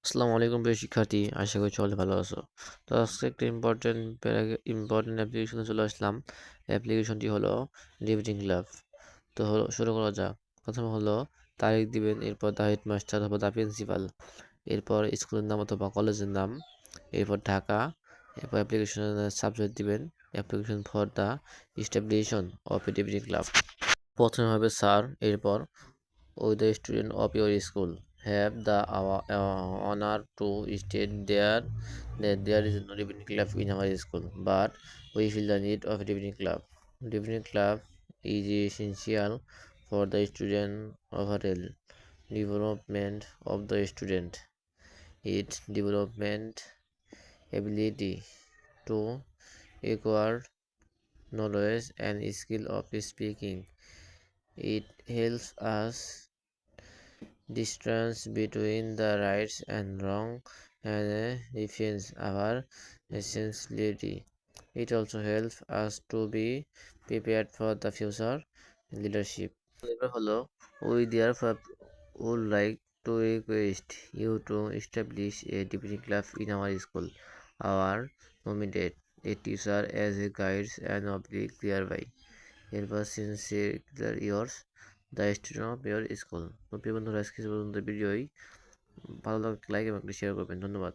আসসালামু আলাইকুম প্রিয় শিক্ষার্থী, আশা করি সকলে ভালো আছো। তো আজকে একটা ইম্পর্টেন্ট অ্যাপ্লিকেশনে চলে আসলাম। অ্যাপ্লিকেশনটি হলো ডিবেটিং ক্লাব। তো শুরু করা যাক। প্রথমে হলো তারিখ দিবেন, এরপর দ্য হেডমাস্টার অথবা দ্য প্রিন্সিপাল, এরপর স্কুলের নাম অথবা কলেজের নাম, এরপর ঢাকা, এরপর অ্যাপ্লিকেশনের সাবজেক্ট দিবেন, application for the establishment of a debating club. প্রথমে হবে স্যার, এরপর with the student of your school have the honor to state that there is no debating club in our school, but we feel the need of a debating club. Debating club is essential for the student overall development of the student. Its development ability to acquire knowledge and skill of speaking. It helps us distance between the rights and wrong and defends our essentiality. It also helps us to be prepared for the future leadership. এবার হলো we therefore would like to request you to establish a debating club in our school. Our nominate a teacher as a guide and oblique thereby. এরপর sincerely years the student of your school. তো প্রিয় বন্ধুরা, আজকে পর্যন্ত ভিডিওই ভালো লাগলে like এবং শেয়ার করবেন। ধন্যবাদ।